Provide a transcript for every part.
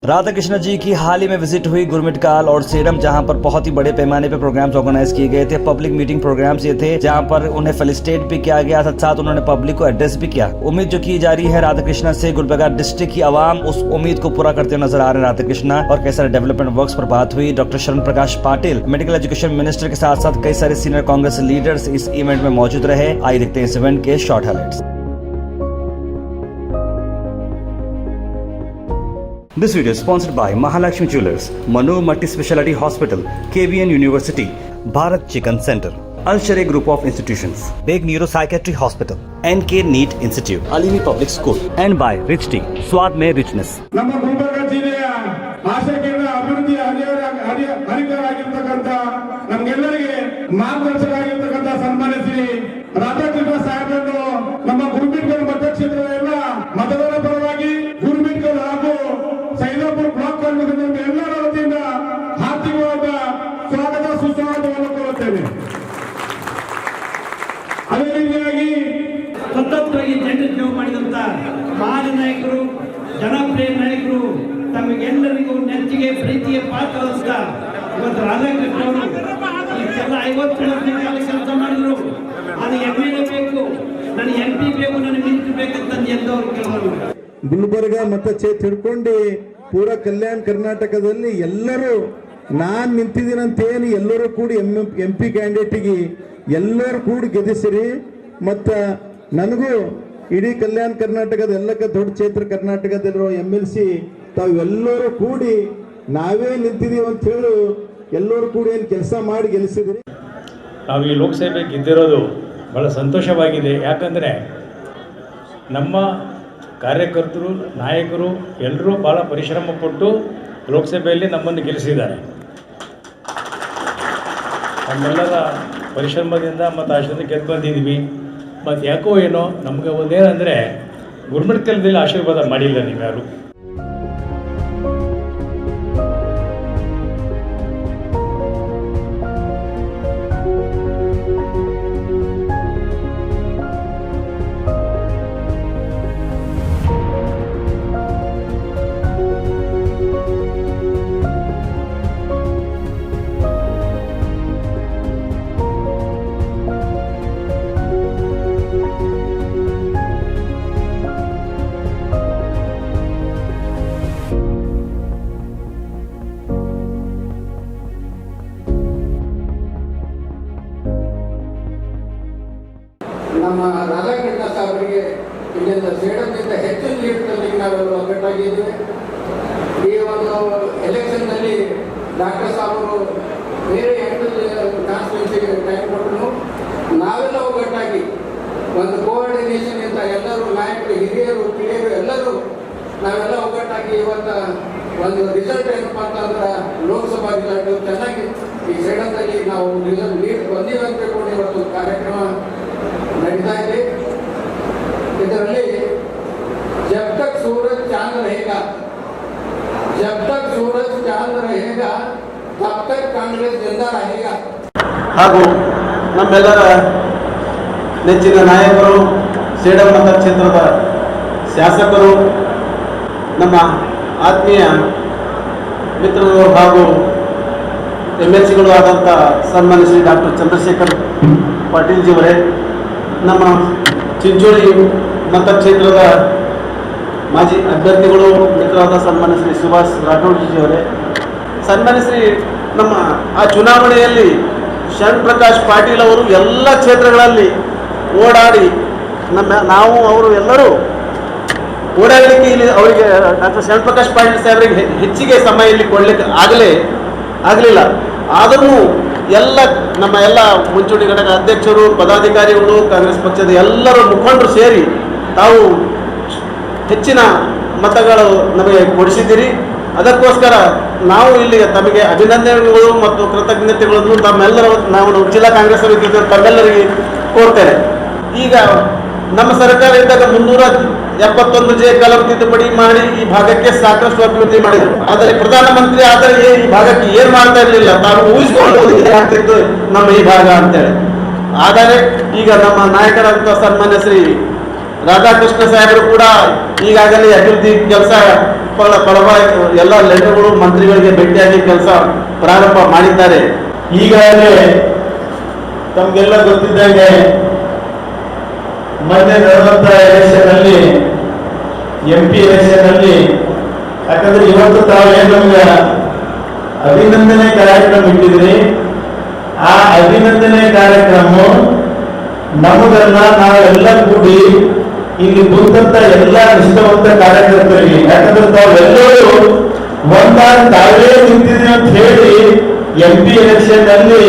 राधा कृष्ण जी की हाल ही में विजिट हुई गुरमिटकाल और सेडम, जहां पर बहुत ही बड़े पैमाने पर प्रोग्राम्स ऑर्गेनाइज किए गए थे। पब्लिक मीटिंग प्रोग्राम्स ये थे जहां पर उन्हें फेलिसिटेट भी किया गया, साथ साथ उन्होंने पब्लिक को एड्रेस भी किया। उम्मीद जो की जा रही है राधा कृष्ण से, गुलबर्गा डिस्ट्रिक्ट की आवाम उस उम्मीद को पूरा करते नजर आ रहे हैं राधा कृष्ण। और कई सारे डेवलपमेंट वर्क्स पर बात हुई। डॉक्टर शरण प्रकाश पाटिल, मेडिकल एजुकेशन मिनिस्टर के साथ साथ कई सारे सीनियर कांग्रेस लीडर्स इस इवेंट में मौजूद रहे। आइए देखते हैं इस इवेंट के short highlights. This video is sponsored by Mahalakshmi Jewelers, Manu Multi-Speciality Hospital, KVN University, Bharat Chicken Center, Al-Sharia Group of Institutions, Big Neuropsychiatry Hospital, NK NEET Institute, Alimi Public School, and by Rich Tea, Swad Mein Richness. ನಮ್ಮ ಗುಲ್ಬರ್ಗ ಜಿಲ್ಲೆಯ ಆಶಾಕೇಂದ್ರ ಅಭಿವೃದ್ಧಿ ಹರಿಕರಾಗಿರ್ತಕ್ಕಂಥ ನಮ್ಗೆಲ್ಲರಿಗೆ ಮಾರ್ಗದರ್ಶಕರಾಗಿರ್ತಕ್ಕಂಥ ಸನ್ಮಾನ್ಯ ಶ್ರೀ ರಾಧಾಕೃಷ್ಣ ಸಾಹೇಬರನ್ನು ನಮ್ಮ ಗುರುಮಿಟ್ಕಲ್ ಮತಕ್ಷೇತ್ರದ ಎಲ್ಲ ಮತದಾರ ಪರವಾಗಿ ಗುರುಮಿಟ್ಕಲ್ ಹಾಗೂ ಸೈದಾಪುರ ಬ್ಲಾಕ್ ಕಾಂಗ್ರೆಸ್ ಎಲ್ಲರ ವತಿಯಿಂದ ಹಾರ್ದಿಕವಾದ ಸ್ವಾಗತ ಸುಸ್ವಾಗತವನ್ನು ಕೋರುತ್ತೇನೆ. ಅದೇ ರೀತಿಯಾಗಿ ಸತತವಾಗಿ ಜನರಿಗೆ ಸೇವೆ ಮಾಡಿದಂತ ಮಹಾನ್ ನಾಯಕರು, ಜನಪ್ರಿಯ ನಾಯಕರು, ತಮಗೆಲ್ಲರಿಗೂ ನೆಚ್ಚಿಗೆ ಪ್ರೀತಿಯ ಪಾತ್ರದಂತ ಇವತ್ತು ರಾಧಾಕೃಷ್ಣ ಅವರು ಇಷ್ಟೆಲ್ಲ 50 ವರ್ಷಗಳ ಕೆಲಸ ಮಾಡಿದ್ರು. ಅದು MLA ಬೇಕು, ನನಗೆ MP ಬೇಕು, ನನಗೆ ಮಿನಿಸ್ಟರ್ ಬೇಕಂತ ಎಂದವರು ಕೆಲವರು ಗುಲ್ಬರ್ಗ ಮತಕ್ಷೇತ್ರ ಹಿಡ್ಕೊಂಡು ಪೂರಾ ಕಲ್ಯಾಣ ಕರ್ನಾಟಕದಲ್ಲಿ ಎಲ್ಲರೂ ನಾನು ನಿಂತಿದ್ದೀನಂತ ಏನು ಎಲ್ಲರೂ ಕೂಡಿ MP ಕ್ಯಾಂಡಿಡೇಟಿಗೆ ಎಲ್ಲರೂ ಕೂಡಿ ಗೆಲ್ಲಿಸಿರಿ. ಮತ್ತು ನನಗೂ ಇಡೀ ಕಲ್ಯಾಣ ಕರ್ನಾಟಕದ ಎಲ್ಲಕ್ಕ ದೊಡ್ಡ ಕ್ಷೇತ್ರ ಕರ್ನಾಟಕದಲ್ಲಿರೋ MLC ತಾವೆಲ್ಲರೂ ಕೂಡಿ ನಾವೇ ನಿಂತಿದ್ದೀವಿ ಅಂತ ಹೇಳಿ ಎಲ್ಲರೂ ಕೂಡಿ ಏನು ಕೆಲಸ ಮಾಡಿ ಗೆಲ್ಲಿಸಿದ್ರಿ. ನಾವು ಈ ಲೋಕಸಭೆ ಗೆದ್ದಿರೋದು ಭಾಳ ಸಂತೋಷವಾಗಿದೆ. ಯಾಕಂದರೆ ನಮ್ಮ ಕಾರ್ಯಕರ್ತರು, ನಾಯಕರು ಎಲ್ಲರೂ ಭಾಳ ಪರಿಶ್ರಮ ಪಟ್ಟು ಲೋಕಸಭೆಯಲ್ಲಿ ನಮ್ಮನ್ನು ಗೆಲ್ಲಿಸಿದ್ದಾರೆ. ನಮ್ಮೆಲ್ಲರ ಪರಿಶ್ರಮದಿಂದ ಮತ್ತು ಅಷ್ಟೊಂದು ಗೆದ್ದು ಬಂದಿದ್ದೀವಿ. ಮತ್ತು ಯಾಕೋ ಏನೋ ನಮಗೆ ಒಂದೇನಂದರೆ ಗುರುಮಿಟ್ಕಲ್ದಲ್ಲಿ ಆಶೀರ್ವಾದ ಮಾಡಿಲ್ಲ ನೀವ್ಯಾರು. ನಮ್ಮ ರಾಧಾಕೃಷ್ಣ ಸಾಹೇಬರಿಗೆ ಇಲ್ಲಿಂದ ಸೇಡಮ್ನಿಂದ ಹೆಚ್ಚು ಲೀಡ್ನಲ್ಲಿ ನಾವೆಲ್ಲ ಒಗ್ಗಟ್ಟಾಗಿದ್ದೇವೆ. ಈ ಒಂದು ಎಲೆಕ್ಷನ್ನಲ್ಲಿ ಡಾಕ್ಟರ್ ಸಾಹೇಬರು ಬೇರೆ 8 ಕಾನ್ಸ್ಟಿಟ್ಯೂನ್ಸಿಗೆ ಟೈಮ್ ಕೊಟ್ಟರು. ನಾವೆಲ್ಲ ಒಗ್ಗಟ್ಟಾಗಿ ಒಂದು ಕೋಆರ್ಡಿನೇಷನ್ ಇಂದ ಎಲ್ಲರೂ ನಾಯಕರು, ಹಿರಿಯರು, ಕಿರಿಯರು ಎಲ್ಲರೂ ನಾವೆಲ್ಲ ಒಗ್ಗಟ್ಟಾಗಿ ಇವತ್ತು ಒಂದು ರಿಸಲ್ಟ್ ಏನಪ್ಪ ಅಂತಂದ್ರೆ ಲೋಕಸಭಾ ರಿಸಲ್ಟ್ ಚೆನ್ನಾಗಿ ಈ ಸೇಡಮ್ನಲ್ಲಿ ನಾವು ರಿಸಲ್ಟ್ ಲೀಡ್ ಬಂದೀವಿ ಅಂತ ತಿಳ್ಕೊಂಡು ಇವತ್ತು ಕಾರ್ಯಕ್ರಮ ನಡೀತಾ ಇದೆ. ಇದರಲ್ಲಿ ಜಬ್ ತಕ್ ಸೂರಜ್ ಚಾಂದ್ रहेगा, ಜಬ್ ತಕ್ ಸೂರಜ್ ಚಾಂದ್ रहेगा, ತಬ್ ತಕ್ ಕಾಂಗ್ರೆಸ್ ಜಿಂದಾ रहेगा. ಹಾಗೂ ನಮ್ಮೆಲ್ಲರ ನೆಚ್ಚಿನ ನಾಯಕರು, ಸೇಡಂ ಮತಕ್ಷೇತ್ರದ ಶಾಸಕರು, ನಮ್ಮ ಆತ್ಮೀಯ ಮಿತ್ರರು ಹಾಗೂ MLCಗಳು ಆದಂಥ ಸನ್ಮಾನ್ಯ ಶ್ರೀ ಡಾಕ್ಟರ್ ಚಂದ್ರಶೇಖರ್ ಪಾಟೀಲ್ ಜಿಯವರೇ, ನಮ್ಮ ಚಿಂಚೋಳಿ ಮತಕ್ಷೇತ್ರದ ಮಾಜಿ ಅಭ್ಯರ್ಥಿಗಳು ಮಿತ್ರರಾದ ಸನ್ಮಾನ್ಯ ಶ್ರೀ ಸುಭಾಷ್ ರಾಠೋಡ್ ಜಿಯವರೇ, ಸನ್ಮಾನ್ಯ ಶ್ರೀ ನಮ್ಮ ಆ ಚುನಾವಣೆಯಲ್ಲಿ ಶರಣ್ ಪ್ರಕಾಶ್ ಪಾಟೀಲ್ ಅವರು ಎಲ್ಲ ಕ್ಷೇತ್ರಗಳಲ್ಲಿ ಓಡಾಡಿ ನಾವು ಅವರು ಎಲ್ಲರೂ ಓಡಾಡಲಿಕ್ಕೆ ಇಲ್ಲಿ ಅವರಿಗೆ ಡಾಕ್ಟರ್ ಶರಣ್ ಪ್ರಕಾಶ್ ಪಾಟೀಲ್ ಸಾಹೇಬರಿಗೆ ಹೆಚ್ಚಿಗೆ ಸಮಯ ಇಲ್ಲಿ ಕೊಡಲಿಕ್ಕೆ ಆಗಲಿಲ್ಲ. ಆದರೂ ನಮ್ಮ ಎಲ್ಲ ಮುಂಚೂಣಿ ಘಟಕ ಅಧ್ಯಕ್ಷರು, ಪದಾಧಿಕಾರಿಗಳು, ಕಾಂಗ್ರೆಸ್ ಪಕ್ಷದ ಎಲ್ಲರೂ ಮುಖಂಡರು ಸೇರಿ ತಾವು ಹೆಚ್ಚಿನ ಮತಗಳು ನಮಗೆ ಕೊಡಿಸಿದ್ದೀರಿ. ಅದಕ್ಕೋಸ್ಕರ ನಾವು ಇಲ್ಲಿ ತಮಗೆ ಅಭಿನಂದನೆಗಳು ಮತ್ತು ಕೃತಜ್ಞತೆಗಳನ್ನು ತಮ್ಮೆಲ್ಲರ ನಾವು ಜಿಲ್ಲಾ ಕಾಂಗ್ರೆಸ್ ತಮ್ಮೆಲ್ಲರಿಗೆ ಕೋರ್ತೇನೆ. ಈಗ ನಮ್ಮ ಸರ್ಕಾರ ಇದ್ದಾಗ 371 ಕಲಂ ತಿದ್ದುಪಡಿ ಮಾಡಿ ಈ ಭಾಗಕ್ಕೆ ಸಾಕಷ್ಟು ಅಭಿವೃದ್ಧಿ ಮಾಡಿದರು. ಆದರೆ ಪ್ರಧಾನಮಂತ್ರಿ ಆದರೆ ಈ ಭಾಗಕ್ಕೆ ಏನು ಮಾಡ್ತಾ ಇರಲಿಲ್ಲ, ತಾವು ಊಹಿಸಿಕೊಂಡು ಆಗ್ತಿತ್ತು ನಮ್ಮ ಈ ಭಾಗ ಅಂತೇಳಿ. ಆದರೆ ಈಗ ನಮ್ಮ ನಾಯಕರಂತ ಸನ್ಮಾನ್ಯ ಶ್ರೀ ರಾಧಾಕೃಷ್ಣ ಸಾಹೇಬರು ಕೂಡ ಈಗಾಗಲೇ ಅಭಿವೃದ್ಧಿ ಕೆಲಸ ಎಲ್ಲ ಲೆಟರ್ಗಳು ಮಂತ್ರಿಗಳಿಗೆ ಭೇಟಿಯಾಗಿ ಕೆಲಸ ಪ್ರಾರಂಭ ಮಾಡಿದ್ದಾರೆ. ಈಗಾಗಲೇ ತಮಗೆಲ್ಲ ಗೊತ್ತಿದ್ದಂಗೆ ಮೊನ್ನೆ ನಡೆದಂತ ಎಲೆಕ್ಷನ್ ಅಲ್ಲಿ MP ಎಲೆಕ್ಷನ್ ಅಲ್ಲಿ, ಯಾಕಂದ್ರೆ ಇವತ್ತು ತಾವೇನು ನಮ್ಗೆ ಅಭಿನಂದನೆ ಕಾರ್ಯಕ್ರಮ ಇಟ್ಟಿದ್ರಿ, ಆ ಅಭಿನಂದನೆ ಕಾರ್ಯಕ್ರಮ ನಮಗನ್ನ ನಾವೆಲ್ಲ ಕೂಡಿ ಇಲ್ಲಿ ಕುಂತ ಎಲ್ಲ ನಿಷ್ಠಾವಂತ ಕಾರ್ಯಕರ್ತರಿಗೆ, ಯಾಕಂದ್ರೆ ತಾವೆಲ್ಲರೂ ಒಂದಾಗಿ ತಾವೇ ನಿಂತಿದ್ರಿ ಅಂತ ಹೇಳಿ MP ಎಲೆಕ್ಷನ್ ಅಲ್ಲಿ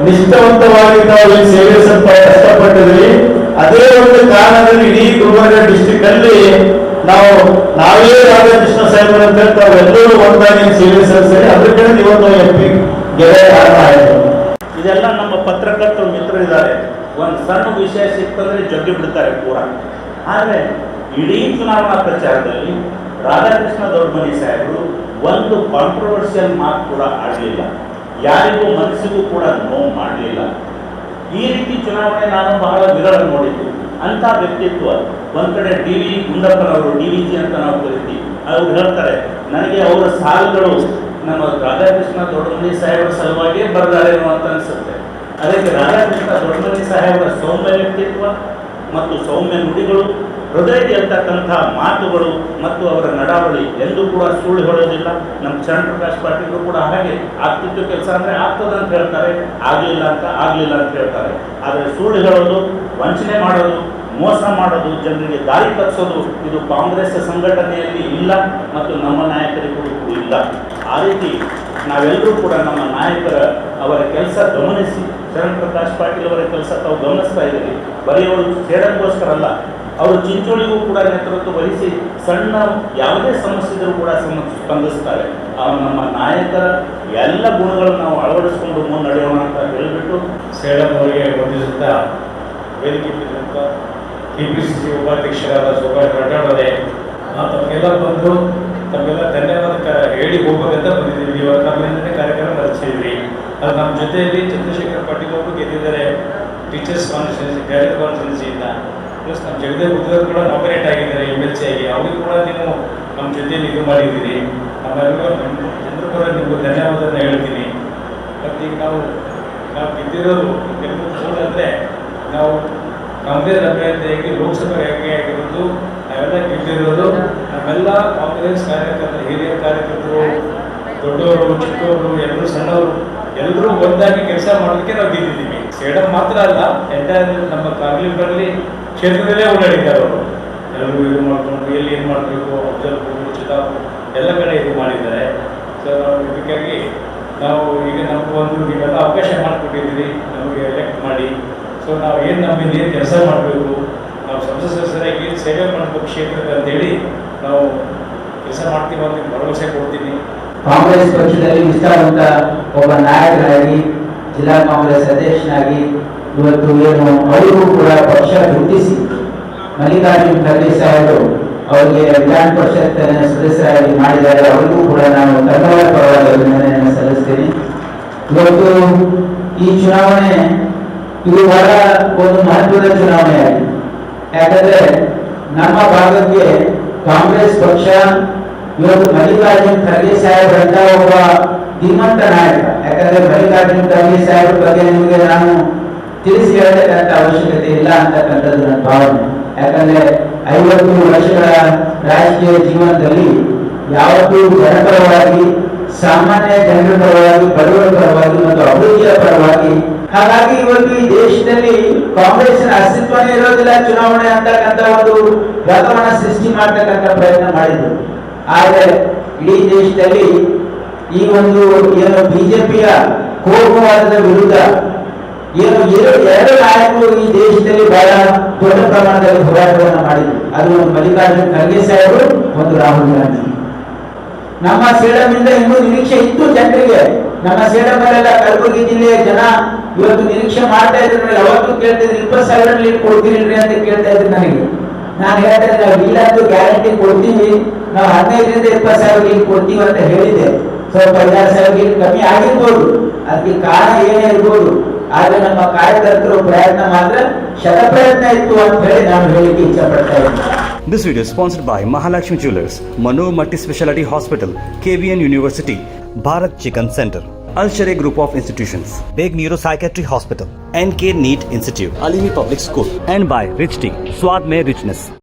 ನಿಷ್ಠಾವಂತವಾಗಿ ತಾವು ಸೇವೆ ಸ್ವಲ್ಪ ಕಷ್ಟಪಟ್ಟಿದ್ರಿ. ಅದೇ ಒಂದು ಕಾರಣದಲ್ಲಿ ಇಡೀ ಗುಲ್ಬರ್ಗ ಡಿಸ್ಟಿಕ್ ಅಲ್ಲಿ ನಾವೇ ರಾಧಾಕೃಷ್ಣ ಸಾಹೇಬರು ಅಂತ ತಾವೆಲ್ಲರೂ ಒಂದಾಗಿ ಸೇವೆ ಸಲ್ಲಿಸಿರಿ. ಅದ್ರ ಕಡೆ ಇವತ್ತು MP ಗೆಳೆಯ ಕಾರಣ ಆಯಿತು. ಇದೆಲ್ಲ ನಮ್ಮ ಪತ್ರಕರ್ತರು ಮಿತ್ರರಿದ್ದಾರೆ. ಒಂದು ಸಣ್ಣ ವಿಷಯ ಸಿಕ್ತಂದ್ರೆ ಜಗ್ಗಿ ಬಿಡ್ತಾರೆ ಪೂರ. ಆದರೆ ಇಡೀ ಚುನಾವಣಾ ಪ್ರಚಾರದಲ್ಲಿ ರಾಧಾಕೃಷ್ಣ ದೊಡ್ಡಮನಿ ಸಾಹೇಬರು ಒಂದು ಕಾಂಟ್ರವರ್ಷಿಯಲ್ ಮಾತು ಕೂಡ ಆಡಲಿಲ್ಲ, ಯಾರಿಗೂ ಮನಸ್ಸಿಗೂ ಕೂಡ ನೋವು ಮಾಡಲಿಲ್ಲ. ಈ ರೀತಿ ಚುನಾವಣೆ ನಾನು ಬಹಳ ವಿರಳ ನೋಡಿದ್ದು. ಅಂಥ ವ್ಯಕ್ತಿತ್ವ. ಒಂದು ಕಡೆ DV ಗುಂಡಪ್ಪನವರು, DVG ಅಂತ ನಾವು ಕರಿತೀವಿ, ಅವ್ರು ಹೇಳ್ತಾರೆ ನನಗೆ ಅವರ ಸಾಲುಗಳು ನಮ್ಮ ರಾಧಾಕೃಷ್ಣ ದೊಡ್ಡಮನಿ ಸಾಹೇಬರ ಸಲುವಾಗಿಯೇ ಬರೆದಾರೇನೋ ಅಂತ ಅನಿಸುತ್ತೆ. ಅದಕ್ಕೆ ರಾಧಾಕೃಷ್ಣ ದೊಡ್ಡಮನಿ ಸಾಹೇಬರ ಸೌಮ್ಯ ವ್ಯಕ್ತಿತ್ವ ಮತ್ತು ಸೌಮ್ಯ ನುಡಿಗಳು, ಹೃದಯದ ಇರ್ತಕ್ಕಂಥ ಮಾತುಗಳು ಮತ್ತು ಅವರ ನಡಾವಳಿ ಎಂದೂ ಕೂಡ ಸುಳ್ಳು ಹೇಳೋದಿಲ್ಲ. ನಮ್ಮ ಚಂದ್ರಪ್ರಕಾಶ್ ಪಾಟೀಲರು ಕೂಡ ಹಾಗೆ, ಆಗ್ತಿತ್ತು ಕೆಲಸ ಅಂದರೆ ಆಗ್ತದಂತ ಹೇಳ್ತಾರೆ, ಆಗಲಿಲ್ಲ ಅಂತ ಹೇಳ್ತಾರೆ. ಆದರೆ ಸುಳ್ಳು ಹೇಳೋದು, ವಂಚನೆ ಮಾಡೋದು, ಮೋಸ ಮಾಡೋದು, ಜನರಿಗೆ ದಾರಿ ತಪ್ಪಿಸೋದು ಇದು ಕಾಂಗ್ರೆಸ್ ಸಂಘಟನೆಯಲ್ಲಿ ಇಲ್ಲ ಮತ್ತು ನಮ್ಮ ನಾಯಕರಿಗೂ ಇಲ್ಲ. ಆ ರೀತಿ ನಾವೆಲ್ಲರೂ ಕೂಡ ನಮ್ಮ ನಾಯಕರ ಅವರ ಕೆಲಸ ಗಮನಿಸಿ, ಚಂದ್ರಪ್ರಕಾಶ್ ಪಾಟೀಲ್ ಅವರ ಕೆಲಸ ತಾವು ಗಮನಿಸ್ತಾ ಇದ್ದೀರಿ. ಬರೀ ಅವರು ಸೇಡಕ್ಕೋಸ್ಕರ ಅಲ್ಲ, ಅವರು ಚಿಂಚೋಳಿಗೂ ಕೂಡ ನೇತೃತ್ವ ವಹಿಸಿ ಸಣ್ಣ ಯಾವುದೇ ಸಮಸ್ಯೆ ಇದ್ರೂ ಕೂಡ ಸ್ಪಂದಿಸ್ತಾರೆ. ನಮ್ಮ ನಾಯಕರ ಎಲ್ಲ ಗುಣಗಳನ್ನು ನಾವು ಅಳವಡಿಸಿಕೊಂಡು ಮುನ್ನಡೆಯೋಣ ಅಂತ ಹೇಳಿಬಿಟ್ಟು ಸೇಡಂ ಅವರಿಗೆ ವಂದಿಸುತ್ತಾ ವೇದಿಕೆ KPCC ಉಪಾಧ್ಯಕ್ಷರಾದ ಸುಭಾಷ್ ರಟಾಡದೆ ತಮಗೆಲ್ಲ ಬಂದು ತಮಗೆಲ್ಲ ಧನ್ಯವಾದ ಹೇಳಿ ಹೋಗ್ಬೇಕಂತ ಬಂದಿದ್ದೀವಿ. ಇವತ್ತು ಅಭಿನಂದನೆ ಕಾರ್ಯಕ್ರಮ ನಡೆಸಿದ್ವಿ. ಅದು ನಮ್ಮ ಜೊತೆಯಲ್ಲಿ ಚಂದ್ರಶೇಖರ್ ಪಾಟೀಲ್ ಅವರು ಗೆದ್ದಿದ್ದಾರೆ ಟೀಚರ್ಸ್ ಕಾನ್ಸ್ಟಿಟ್ಯೂನ್ಸಿ, ಡೈರೆಕ್ಟ್ ಕಾನ್ಸ್ಟಿಟ್ಯೂನ್ಸಿಯಿಂದ. ಪ್ಲಸ್ ನಮ್ಮ ಜಗದೇವ್ ಬುದ್ಧರು ಕೂಡ ನಾಮಿನೇಟ್ ಆಗಿದ್ದಾರೆ MLC ಆಗಿ. ಅವ್ರಿಗೆ ಕೂಡ ನೀವು ನಮ್ಮ ಜೊತೆಯಲ್ಲಿ ಇದು ಮಾಡಿದ್ದೀರಿ. ನಮ್ಮೆಲ್ಲರೂ ಎಲ್ಲರೂ ಕೂಡ ನಿಮಗೂ ಧನ್ಯವಾದನ ಹೇಳ್ತೀನಿ. ಮತ್ತು ಈಗ ನಾವು ಗೆದ್ದಿರೋದು ಗೆದ್ದು ಅಂದರೆ ನಾವು ಕಾಂಗ್ರೆಸ್ ಅಭ್ಯರ್ಥಿಯಾಗಿ ಲೋಕಸಭೆ ಆಯ್ಕೆ ಆಗಿರೋದು, ನಾವೆಲ್ಲ ಗೆದ್ದಿರೋದು ನಮ್ಮೆಲ್ಲ ಕಾಂಗ್ರೆಸ್ ಕಾರ್ಯಕರ್ತರು, ಹಿರಿಯ ಕಾರ್ಯಕರ್ತರು, ದೊಡ್ಡವರು, ಚಿಕ್ಕವರು, ಎಲ್ಲರೂ ಸಣ್ಣವರು ಎಲ್ಲರೂ ಒಂದಾಗಿ ಕೆಲಸ ಮಾಡೋದಕ್ಕೆ ನಾವು ಗೆದ್ದಿದ್ದೀವಿ. ಸೇಡಂ ಮಾತ್ರ ಅಲ್ಲ, ಎಂಟೈರ್ ನಮ್ಮ ಕಾರ್ಮಿಕರಲ್ಲಿ ಕ್ಷೇತ್ರದಲ್ಲೇ ಓಡಾಡಿದ್ದಾರೆ ಅವರು. ಎಲ್ಲರೂ ಇದು ಮಾಡಿಕೊಂಡು ಎಲ್ಲಿ ಏನು ಮಾಡಬೇಕು, ಅಫ್ಜಲ್ಪುರ, ಚಿತ್ತಾಪುರ ಎಲ್ಲ ಕಡೆ ಇದು ಮಾಡಿದ್ದಾರೆ. ಸೊ ನಾವು ಇದಕ್ಕಾಗಿ ನಾವು ಈಗ ನಮಗೊಂದು ನೀವೆಲ್ಲ ಅವಕಾಶ ಮಾಡಿಕೊಟ್ಟಿದ್ದೀರಿ, ನಮಗೆ ಎಲೆಕ್ಟ್ ಮಾಡಿ. ಸೊ ನಾವು ಏನು ನಮ್ಮಿಂದ ಏನು ಕೆಲಸ ಮಾಡಬೇಕು, ನಾವು ಸಂಸತ್ ಸದಸ್ಯರಾಗಿ ಏನು ಸೇವೆ ಮಾಡಬೇಕು ಕ್ಷೇತ್ರದ ಅಂತೇಳಿ ನಾವು ಕೆಲಸ ಮಾಡ್ತೀವಿ ಅಂತ ಭರವಸೆ ಕೊಡ್ತೀನಿ. ಕಾಂಗ್ರೆಸ್ ಪಕ್ಷದಲ್ಲಿ ನಿಷ್ಠಾವಂತ ಒಬ್ಬ ನಾಯಕರಾಗಿ, ಜಿಲ್ಲಾ ಕಾಂಗ್ರೆಸ್ ಅಧ್ಯಕ್ಷನಾಗಿ ಇವತ್ತು ಏನು ಅವರಿಗೂ ಕೂಡ ಪಕ್ಷ ಗುರುತಿಸಿ ಮಲ್ಲಿಕಾರ್ಜುನ್ ಖರ್ಗೆ ಸಾಹೇಬರು ಅವರಿಗೆ ವಿಧಾನ ಪರಿಷತ್ ಸದಸ್ಯರಾಗಿ ಮಾಡಿದ್ದಾರೆ. ಅವರಿಗೂ ಕೂಡ ನಾನು ಕನ್ನಡ ಪರವಾಗಿ ಅಭಿನಂದನೆಯನ್ನು ಸಲ್ಲಿಸ್ತೀನಿ. ಇವತ್ತು ಈ ಚುನಾವಣೆ ಇದು ಬಹಳ ಒಂದು ಮಹತ್ವದ ಚುನಾವಣೆಯಾಗಿದೆ. ಯಾಕಂದ್ರೆ ನಮ್ಮ ಭಾಗಕ್ಕೆ ಕಾಂಗ್ರೆಸ್ ಪಕ್ಷ ಇವತ್ತು ಮಲ್ಲಿಕಾರ್ಜುನ್ ಖರ್ಗೆ ಸಾಹೇಬ್ರಂತ ಒಬ್ಬ ಧೀಮಂತ ನಾಯಕ. ಯಾಕಂದ್ರೆ ಮಲ್ಲಿಕಾರ್ಜುನ್ ಖರ್ಗೆ ಸಾಹೇಬ್ರ ಬಗ್ಗೆ ನಿಮಗೆ ನಾನು ತಿಳಿಸಿ ಹೇಳತಕ್ಕಂಥ ಅವಶ್ಯಕತೆ ಇಲ್ಲ ಅಂತಕ್ಕಂಥದ್ದು ನನ್ನ ಭಾವನೆ. ಯಾಕಂದ್ರೆ 50 ವರ್ಷಗಳ ರಾಜಕೀಯ ಜೀವನದಲ್ಲಿ ಯಾವತ್ತೂ ಜನಪರವಾಗಿ, ಸಾಮಾನ್ಯ ಜನರ ಪರವಾಗಿ, ಬಡವರ ಪರವಾಗಿ ಮತ್ತು ಅಭಿವೃದ್ಧಿಯ ಪರವಾಗಿ. ಹಾಗಾಗಿ ಇವತ್ತು ಈ ದೇಶದಲ್ಲಿ ಕಾಂಗ್ರೆಸ್ನ ಅಸ್ತಿತ್ವನೇ ಇರೋದಿಲ್ಲ, ಚುನಾವಣೆ ಅಂತಕ್ಕಂಥ ಒಂದು ವಾತಾವರಣ ಸೃಷ್ಟಿ ಮಾಡ್ತಕ್ಕಂಥ ಪ್ರಯತ್ನ ಮಾಡಿದ್ರು. ಆದರೆ ಇಡೀ ದೇಶದಲ್ಲಿ ಈ ಒಂದು ಏನು ಬಿಜೆಪಿಯ ಕೋಮುವಾದದ ವಿರುದ್ಧ ಏನು ಎರಡು ನಾಯಕರು ಈ ದೇಶದಲ್ಲಿ ಬಹಳ ದೊಡ್ಡ ಪ್ರಮಾಣದಲ್ಲಿ ಹೋರಾಟವನ್ನು ಮಾಡಿದ್ರು. ಅದು ಒಂದು ಮಲ್ಲಿಕಾರ್ಜುನ್ ಖರ್ಗೆ ಸಾಹೇಬರು, ಒಂದು ರಾಹುಲ್ ಗಾಂಧಿ. ನಮ್ಮ ಸೇಡಂನಿಂದ ಇನ್ನೂ ನಿರೀಕ್ಷೆ ಇತ್ತು ಜನರಿಗೆ. ನಮ್ಮ ಸೇಡಂನಲ್ಲೆಲ್ಲ ಕಲಬುರಗಿ ಜಿಲ್ಲೆಯ ಜನ ಇವತ್ತು ನಿರೀಕ್ಷೆ ಮಾಡ್ತಾ ಇದ್ರು. ಯಾವತ್ತೂ ಕೇಳ್ತಿದ್ರು 20,000 ಲೀಡ್ ಕೊಡ್ತೀರಿ ಅಂತ ಕೇಳ್ತಾ ಇದ್ರು ನನಗೆ. ನಾನು ಹೇಳ್ತಾ ಇದ್ದೆ ನಾವು ಇಲ್ಲ ಅಂತ ಗ್ಯಾರಂಟಿ ಕೊಡ್ತೀವಿ, ನಾವು 15ರಿಂದ 20,000 ಲೀಡ್ ಕೊಡ್ತೀವಿ ಅಂತ ಹೇಳಿದ್ದೆ. ಸ್ವಲ್ಪ 16,000 ಲೀಡ್ ಕಮ್ಮಿ ಆಗಿರ್ಬೋದು, ಅದಕ್ಕೆ ಕಾರಣ ಏನೇ ಇರ್ಬೋದು. ಆದ್ರೆ ನಮ್ಮ ಕಾರ್ಯಕರ್ತರು ಪ್ರಯತ್ನ ಮಾತ್ರ ಶತಪ್ರಯತ್ನ ಇತ್ತು ಅಂತ ಹೇಳಿ ನಾನು ಹೇಳಿಕ್ಕೆ ಇಚ್ಛೆ ಪಡ್ತಾ ಇದ್ದೀನಿ. This video is sponsored by Mahalakshmi Jewelers, Mano Multi Speciality Hospital, KVN University, Bharat Chicken Center, Al Sharia Group of Institutions, Beg Neuropsychiatry Hospital, NK NEET Institute, Alimi Public School, and by Rich Tea, Swad Mein Richness.